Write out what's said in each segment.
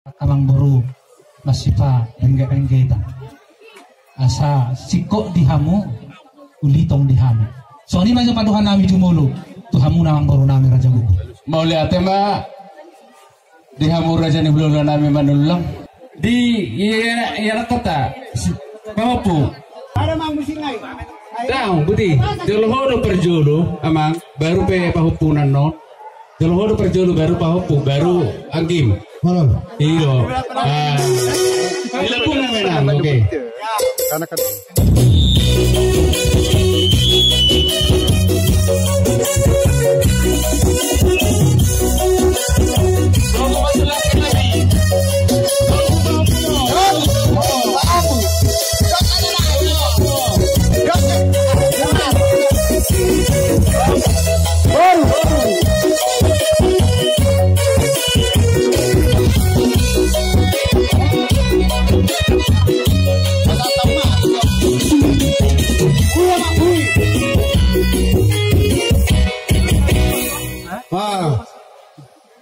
Amang buru masipa engge-engge asa sikok dihamu ulitong dihamu. So ini macam paduhan nami jumulu tuhamu namang buru nami raja buku. Mau lihat ma dihamu raja ni belum nami manulang di iya kota papu. Ada mang musingai. Tahu budi jolo perjolo amang baru pe pahupunan non. Jolo perjolo baru pahupu baru angkim. Halo. Iyo. Ila pun menang. Oke. Karena kan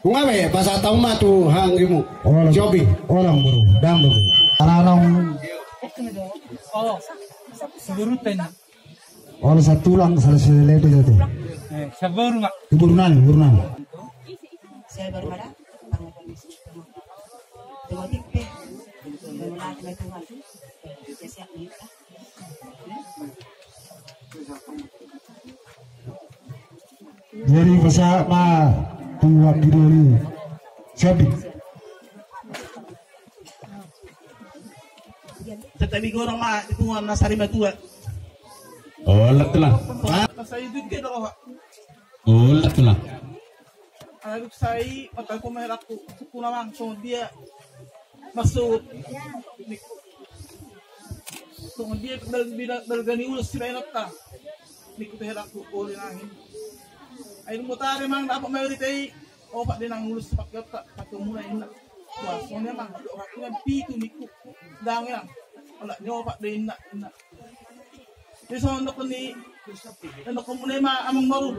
ngawe pas tahu mah tuh hangrimu jogging Orang buru dam buru. Ararong. Seburutan. Orang satu lang selesai lede itu. Sabur mak. Burunan. Saya baru ada baru kondisi dua tipe melalui Tuhan saya siap nikah. Jadi pasal ma tuak diri sabi. tetapi orang mah itu nasari batua Oh, lat lah. saya itu dia dah Oh, lat lah. anak saya pakai pemain aku kuna langsung dia masuk so dia dalgani ulus sila inata nikut heraku oleh angin ayo mutare mang dapat mayoritas opak dia nang ulus pakai otak pakai mulai enak wah soalnya mang orang dengan pitu nikut dangnya olah nyopak dia enak dia soalnya ni untuk kemudian amang baru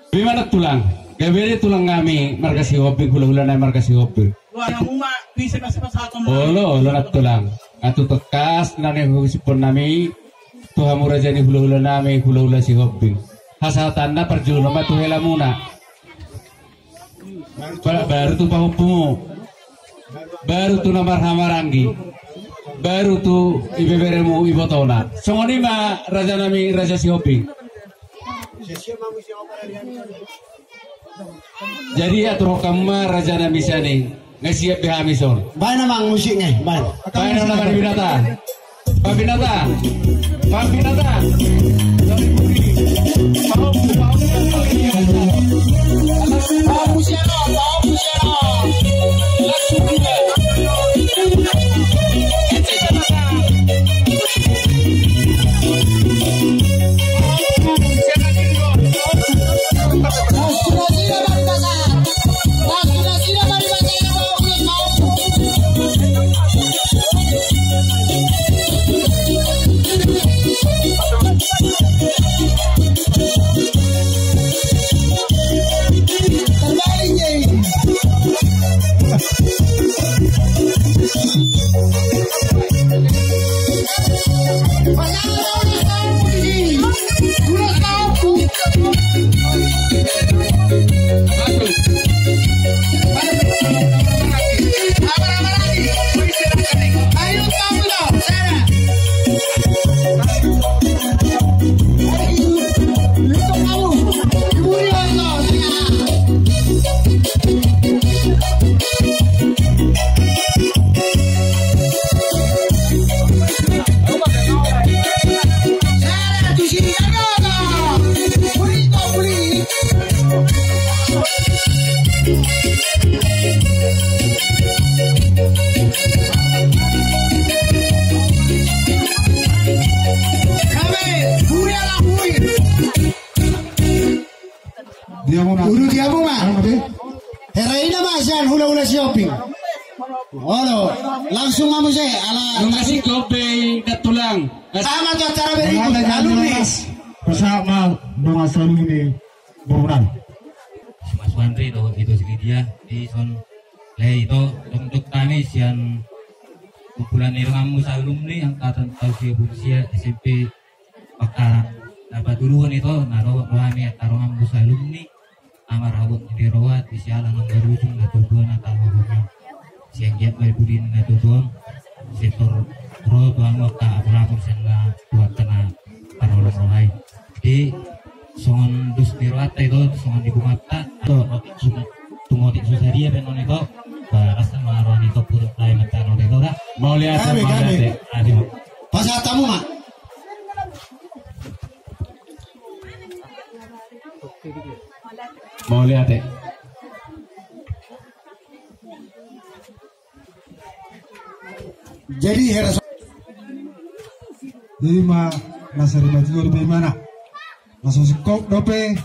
Bagaimana tulang? Gabere tulang kami markasi hobi hula-hula na markasi hobi. wah yang uma bisa kasih pasal Olo nak tulang. Atu tekas nane husipon nami tuhamu raja ni hula-hula nami hula-hula si hobi. Hasal tanda perjulo nama tuhela muna. Baru tu pahupumu. Baru tu namar hamaranggi. Baru tu ibeberemu ibotona. Songoni ma raja nami raja si hobi. Jadi atur kamu raja nabi sani ngesiap behamison. Baik namang musiknya, baik. Baik nama binatang. Pak binatang. Pak binatang. Uru dia bu mah. Heraina mah jangan hula-hula shopping. Oh, langsung kamu saya ala. Ngasih kopi kat tulang. Sama tuh cara berikut. Lalu nih. Bersama bunga selalu ini burunan. Mas Wandri itu segi dia di son itu untuk kami sian kumpulan ilmu alumni angkatan tahun 2000 SMP Pakaran. Dapat duluan itu rohani atau ambus alumni amar habut di rawat di sialan nomor ujung atau dua natal habutnya siang giat bayi budin atau dua sektor roh tuang waktu apalapun sehingga buat kena parolah rohai di songon dus di rawat itu songon di bumata atau tunggu di susaria penon itu rasa maroh itu purut lain atau itu dah Mau lihat Pas tamu mak. Mau lihat Jadi heras lima nasari maju di mana? Langsung sikok dope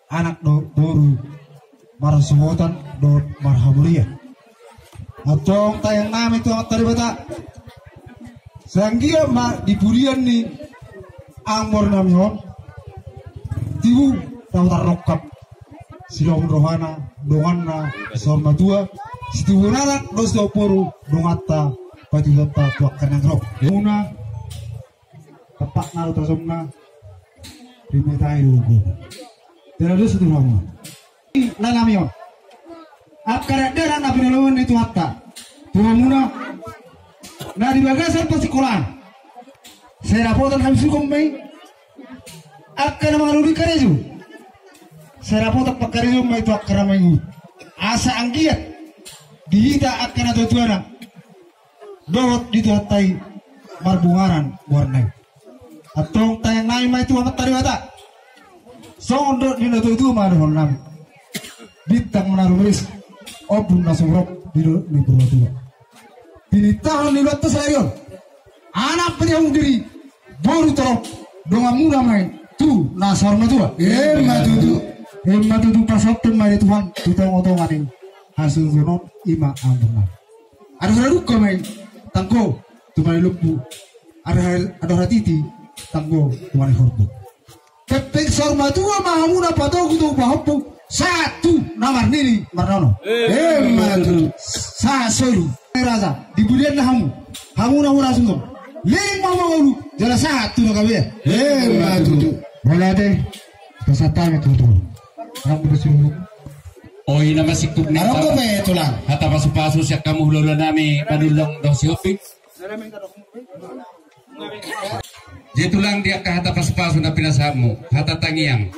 anak baru marah semutan do marhamulia. Atau tayang nama itu tadi bata. Sanggia mak di bulian nih amor namyon. Tibu tahu tarokap silom rohana donganna sorma tua situbu narak dos do poru dongata batu lota tuak kanang rok una tepak naru tasomna rimetai lugu terus itu mama nanamion akara dera na pinulungan itu hatta tumamuna na di bagasan pasikolan saya rapotan habis hukum mai akara mangaluri kareju saya rapotan pakareju mai tu akara mai asa anggiat dihita akana tujuana dohot dituhatai marbungaran warnai atong tayang nai mai tu amat tari wata sondot dina tu marhon nam bitang menarumis obun nasumrok dino ni berwatua pinitahan ni wata sayon anak penyambung diri baru torok donga muda main tu nasar matua matu pasok mai Tuhan tutong otongan ini hasil zonon ima ambuna ada selalu komen tangko tumai lupu ada hatiti tangko tumai hordo kepek sorma tua mahamuna patoku tu bahapu satu namar nini marnono matu sa soru raza di bulian hamu na ura sungguh lima maulu jala satu na kabe matu boleh pasatame tu kamu bersuruh. Oh ina masiktuk ni tulang. Hata pasu-pasu siya kamu lola nami panulong daw si Opik. Jadi tulang dia ke hata pasu-pasu na pinasamu hata tangiang.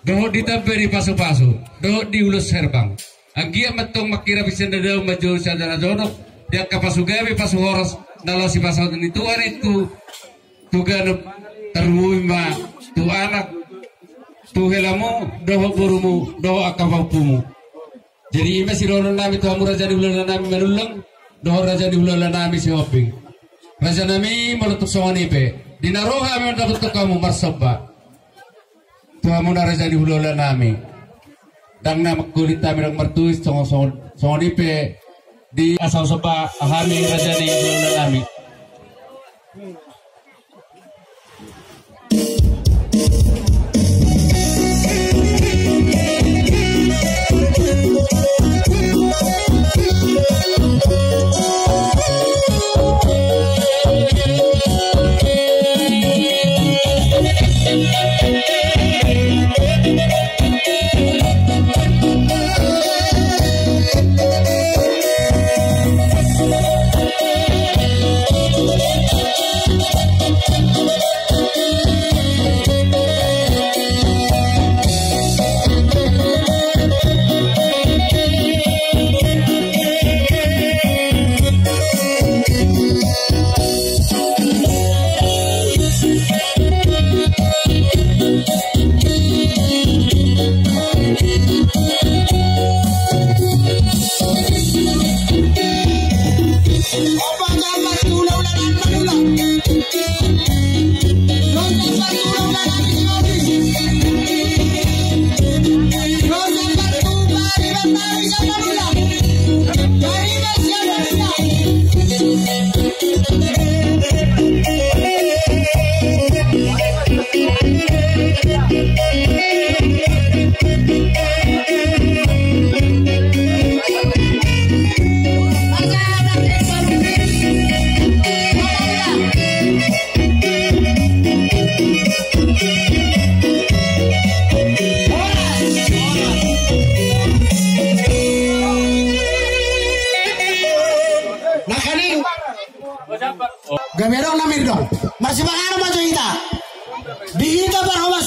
Doho ditamberi pasu-pasu, doho diulus herbang. Agia matong makira bisa daw maju sa dana jonok. Dia ke pasugawi pasu horos nalo si pasu itu aritu tugan terwima tu anak tu helamu doho burumu doho akabapumu. Jadi masih rono nami tu amur raja di bulan nami menulung doho raja di bulan nami si Oping. Raja nami menutup songoni pe. Dinaroha memang dapat tu kamu marsoba. Tu amur raja di bulan nami. Dang nama kulit kami dang mertuis songoni pe di asal soba ahami raja di bulan nami. Gamerong namin dong. Masih makano man kita. Di kita barhobas